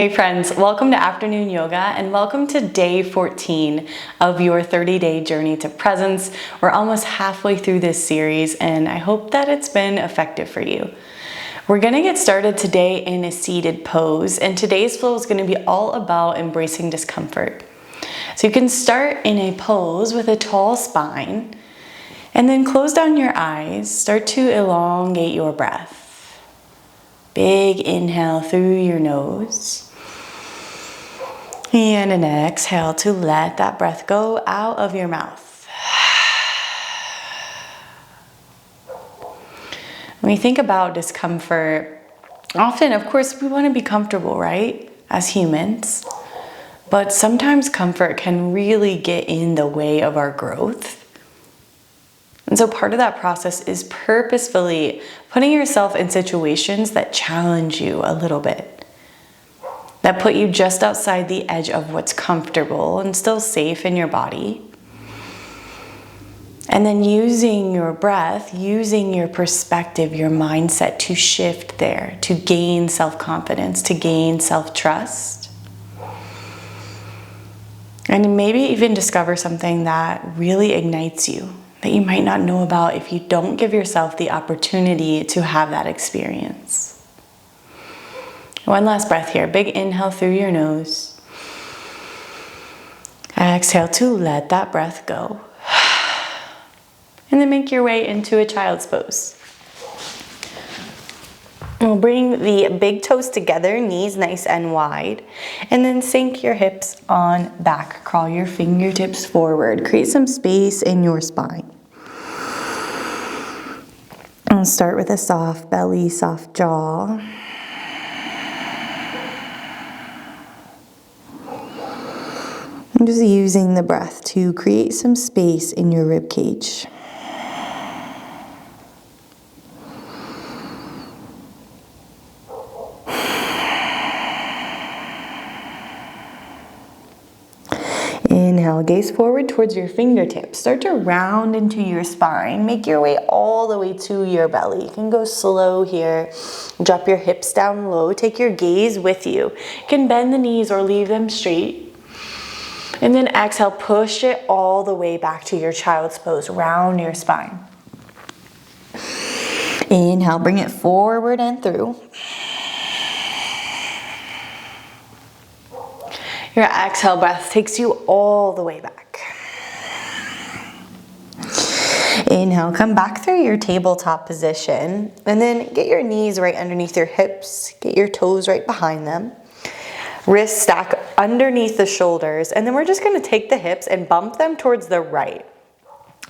Hey friends, welcome to Afternoon Yoga and welcome to day 14 of your 30-day journey to presence. We're almost halfway through this series and I hope that it's been effective for you. We're going to get started today in a seated pose, and today's flow is going to be all about embracing discomfort. So you can start in a pose with a tall spine and then close down your eyes. Start to elongate your breath. Big inhale through your nose. And an exhale to let that breath go out of your mouth. When we think about discomfort, often, of course, we want to be comfortable, right? As humans. But sometimes comfort can really get in the way of our growth. And so part of that process is purposefully putting yourself in situations that challenge you a little bit, that put you just outside the edge of what's comfortable and still safe in your body. And then using your breath, using your perspective, your mindset to shift there, to gain self-confidence, to gain self-trust. And maybe even discover something that really ignites you, that you might not know about if you don't give yourself the opportunity to have that experience. One last breath here. Big inhale through your nose. Exhale to let that breath go. And then make your way into a child's pose. We'll bring the big toes together, knees nice and wide. And then sink your hips on back. Crawl your fingertips forward. Create some space in your spine. And start with a soft belly, soft jaw. I'm just using the breath to create some space in your rib cage. Inhale, gaze forward towards your fingertips. Start to round into your spine. Make your way all the way to your belly. You can go slow here. Drop your hips down low. Take your gaze with you. You can bend the knees or leave them straight. And then exhale, push it all the way back to your child's pose. Round your spine. Inhale, bring it forward and through. Your exhale breath takes you all the way back. Inhale, come back through your tabletop position. And then get your knees right underneath your hips. Get your toes right behind them. Wrists stack underneath the shoulders, and then we're just going to take the hips and bump them towards the right.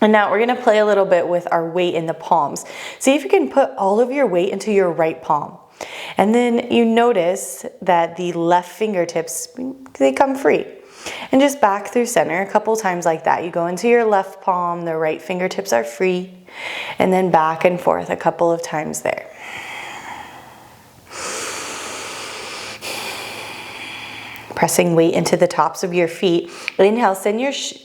And now we're going to play a little bit with our weight in the palms. See if you can put all of your weight into your right palm. And then you notice that the left fingertips, they come free. And just back through center a couple times like that. You go into your left palm, the right fingertips are free, and then back and forth a couple of times there. Pressing weight into the tops of your feet. Inhale, send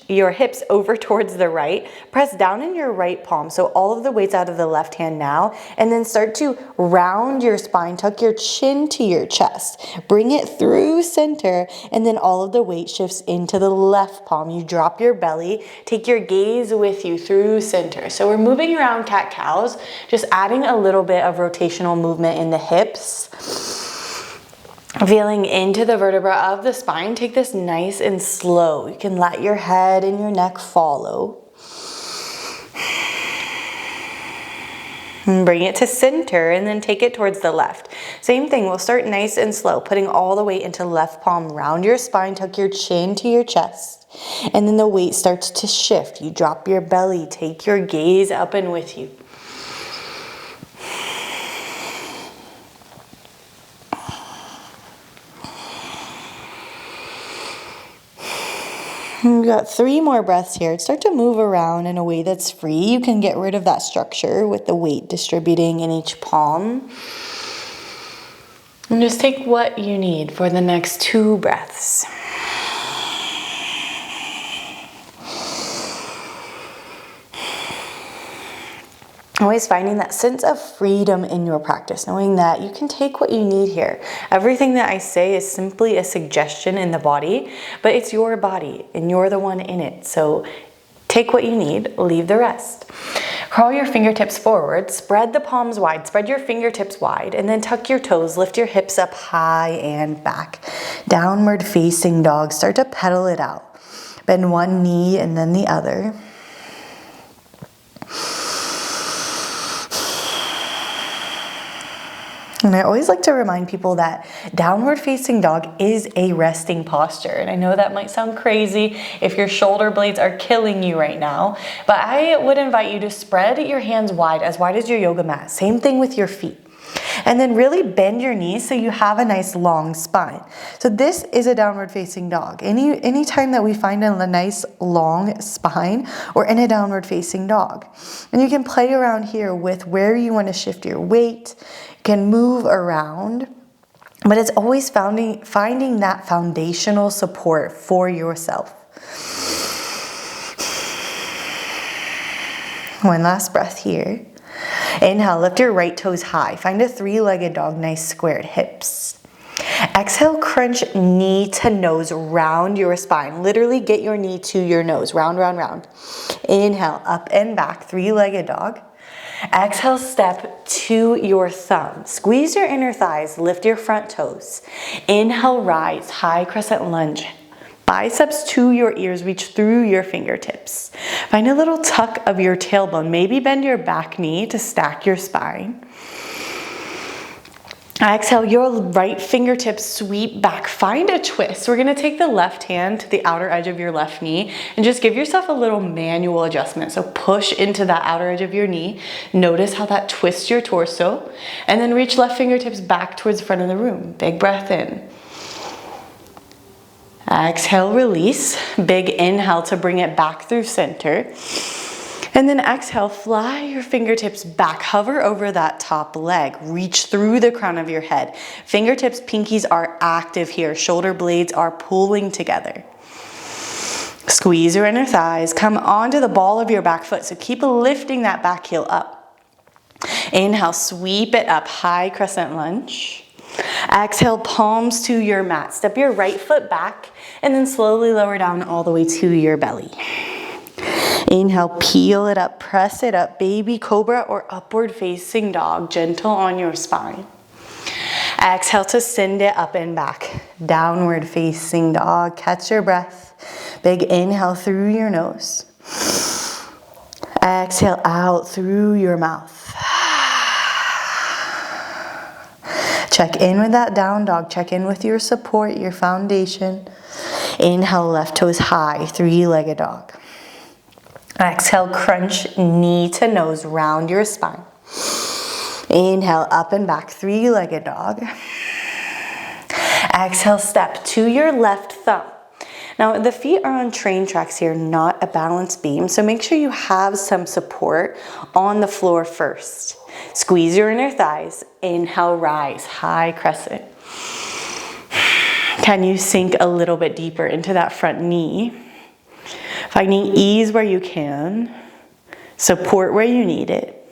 your hips over towards the right. Press down in your right palm, so all of the weight's out of the left hand now. And then start to round your spine. Tuck your chin to your chest. Bring it through center, and then all of the weight shifts into the left palm. You drop your belly. Take your gaze with you through center. So we're moving around cat-cows, just adding a little bit of rotational movement in the hips. Feeling into the vertebra of the spine. Take this nice and slow. You can let your head and your neck follow. And bring it to center and then take it towards the left. Same thing, we'll start nice and slow, putting all the weight into left palm. Round your spine, tuck your chin to your chest. And then the weight starts to shift. You drop your belly, take your gaze up and with you. We've got 3 more breaths here. Start to move around in a way that's free. You can get rid of that structure with the weight distributing in each palm. And just take what you need for the next 2 breaths. Always finding that sense of freedom in your practice, knowing that you can take what you need here. Everything that I say is simply a suggestion in the body, but it's your body and you're the one in it. So take what you need, leave the rest. Crawl your fingertips forward, spread the palms wide, spread your fingertips wide, and then tuck your toes, lift your hips up high and back. Downward facing dog, start to pedal it out. Bend one knee and then the other. And I always like to remind people that downward facing dog is a resting posture. And I know that might sound crazy if your shoulder blades are killing you right now, but I would invite you to spread your hands wide as your yoga mat. Same thing with your feet. And then really bend your knees so you have a nice long spine. So this is a downward facing dog. Anytime that we find a nice long spine, we're in a downward facing dog. And you can play around here with where you want to shift your weight. You can move around, but it's always finding that foundational support for yourself. One last breath here. Inhale, lift your right toes high. Find a three-legged dog, nice squared hips. Exhale, crunch knee to nose, round your spine. Literally get your knee to your nose, round, round, round. Inhale, up and back, three-legged dog. Exhale, step to your thumb. Squeeze your inner thighs, lift your front toes. Inhale, rise, high crescent lunge. Biceps to your ears, reach through your fingertips. Find a little tuck of your tailbone. Maybe bend your back knee to stack your spine. Exhale, your right fingertips sweep back. Find a twist. We're gonna take the left hand to the outer edge of your left knee and just give yourself a little manual adjustment. So push into that outer edge of your knee. Notice how that twists your torso. And then reach left fingertips back towards the front of the room. Big breath in. Exhale, release. Big inhale to bring it back through center. And then exhale, fly your fingertips back. Hover over that top leg. Reach through the crown of your head. Fingertips, pinkies are active here. Shoulder blades are pulling together. Squeeze your inner thighs. Come onto the ball of your back foot. So keep lifting that back heel up. Inhale, sweep it up. High crescent lunge. Exhale, palms to your mat. Step your right foot back and then slowly lower down all the way to your belly. Inhale, peel it up, press it up, baby cobra or upward facing dog, gentle on your spine. Exhale to send it up and back, downward facing dog. Catch your breath. Big inhale through your nose. Exhale out through your mouth. Check in with that down dog. Check in with your support, your foundation. Inhale, left toes high, three-legged dog. Exhale, crunch knee to nose, round your spine. Inhale, up and back, three-legged dog. Exhale, step to your left thumb. Now, the feet are on train tracks here, not a balance beam, so make sure you have some support on the floor first. Squeeze your inner thighs. Inhale, rise, high crescent. Can you sink a little bit deeper into that front knee? Finding ease where you can, support where you need it.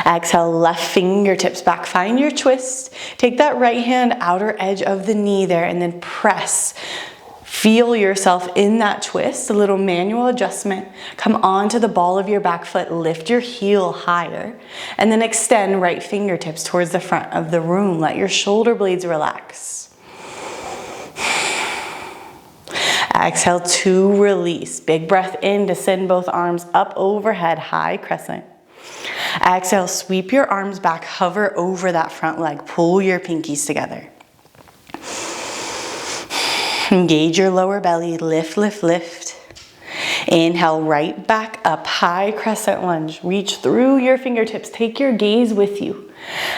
Exhale, left fingertips back. Find your twist. Take that right hand outer edge of the knee there and then press. Feel yourself in that twist, a little manual adjustment. Come onto the ball of your back foot, lift your heel higher, and then extend right fingertips towards the front of the room. Let your shoulder blades relax. Exhale to release. Big breath in to send both arms up overhead, high crescent. Exhale, sweep your arms back, hover over that front leg, pull your pinkies together. Engage your lower belly, lift, lift, lift. Inhale, right back up, high crescent lunge. Reach through your fingertips, take your gaze with you.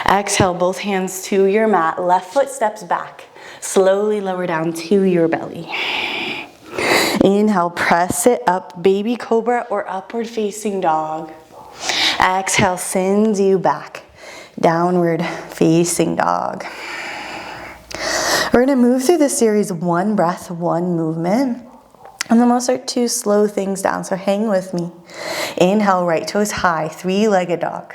Exhale, both hands to your mat, left foot steps back. Slowly lower down to your belly. Inhale, press it up, baby cobra or upward facing dog. Exhale, sends you back, downward facing dog. We're gonna move through this series one breath, one movement. And then we'll start to slow things down, so hang with me. Inhale, right toes high, three-legged dog.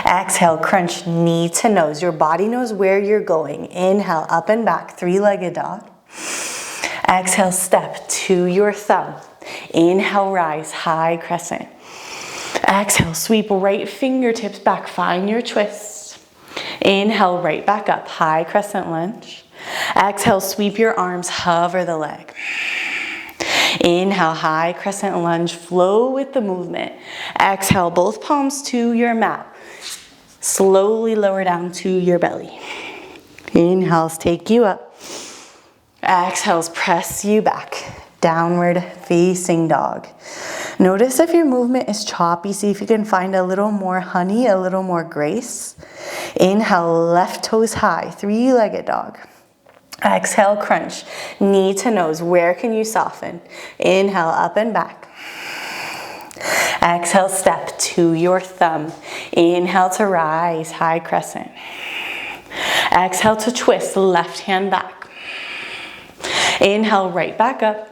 Exhale, crunch knee to nose. Your body knows where you're going. Inhale, up and back, three-legged dog. Exhale, step to your thumb. Inhale, rise, high crescent. Exhale, sweep right fingertips back, find your twist. Inhale, right back up, high crescent lunge. Exhale, sweep your arms, hover the leg. Inhale, high crescent lunge, flow with the movement. Exhale, both palms to your mat. Slowly lower down to your belly. Inhales take you up. Exhales press you back. Downward facing dog. Notice if your movement is choppy. See if you can find a little more honey, a little more grace. Inhale, left toes high, three-legged dog. Exhale, crunch, knee to nose. Where can you soften? Inhale, up and back. Exhale, step to your thumb. Inhale to rise, high crescent. Exhale to twist, left hand back. Inhale, right back up.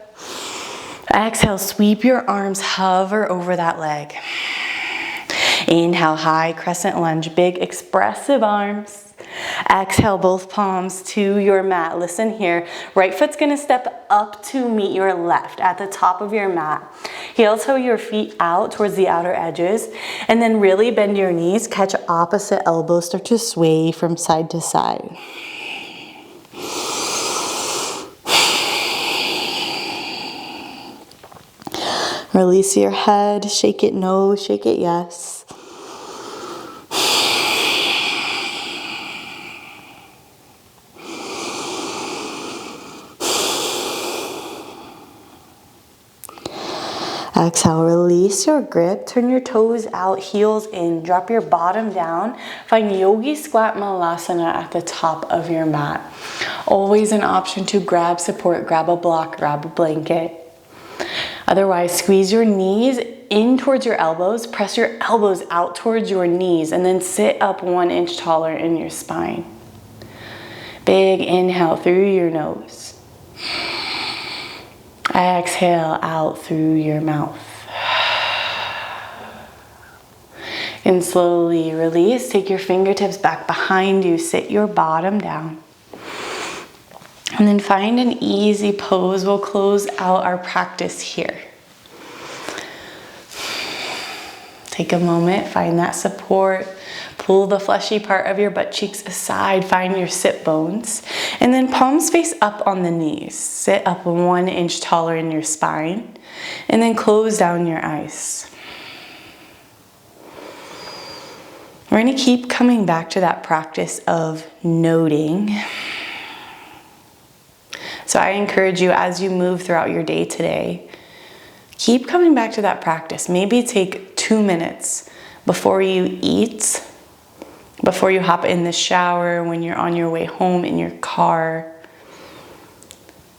Exhale, sweep your arms, hover over that leg. Inhale, high crescent lunge, big expressive arms. Exhale, both palms to your mat. Listen here, right foot's gonna step up to meet your left at the top of your mat. Heel toe your feet out towards the outer edges, and then really bend your knees, catch opposite elbows, start to sway from side to side. Release your head, shake it no, shake it yes. Exhale, release your grip, turn your toes out, heels in, drop your bottom down. Find Yogi Squat Malasana at the top of your mat. Always an option to grab support, grab a block, grab a blanket. Otherwise, squeeze your knees in towards your elbows, press your elbows out towards your knees, and then sit up 1 inch taller in your spine. Big inhale through your nose. Exhale out through your mouth. And slowly release. Take your fingertips back behind you. Sit your bottom down. And then find an easy pose. We'll close out our practice here. Take a moment, find that support. Pull the fleshy part of your butt cheeks aside, find your sit bones. And then palms face up on the knees. Sit up 1 inch taller in your spine. And then close down your eyes. We're gonna keep coming back to that practice of noting. So I encourage you as you move throughout your day today, keep coming back to that practice. Maybe take 2 minutes before you eat, before you hop in the shower, when you're on your way home in your car,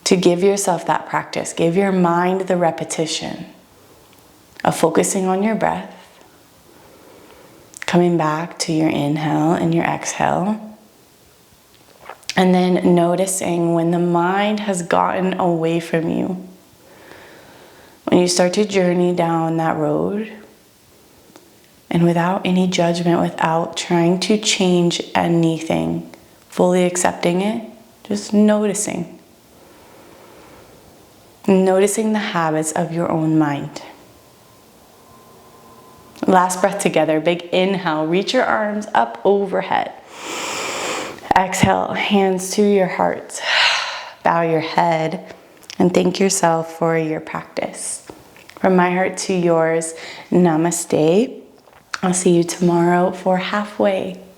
to give yourself that practice. Give your mind the repetition of focusing on your breath, coming back to your inhale and your exhale, and then noticing when the mind has gotten away from you, when you start to journey down that road, and without any judgment, without trying to change anything, fully accepting it, just noticing. Noticing the habits of your own mind. Last breath together, big inhale, reach your arms up overhead. Exhale, hands to your heart. Bow your head and thank yourself for your practice. From my heart to yours, namaste. I'll see you tomorrow for halfway.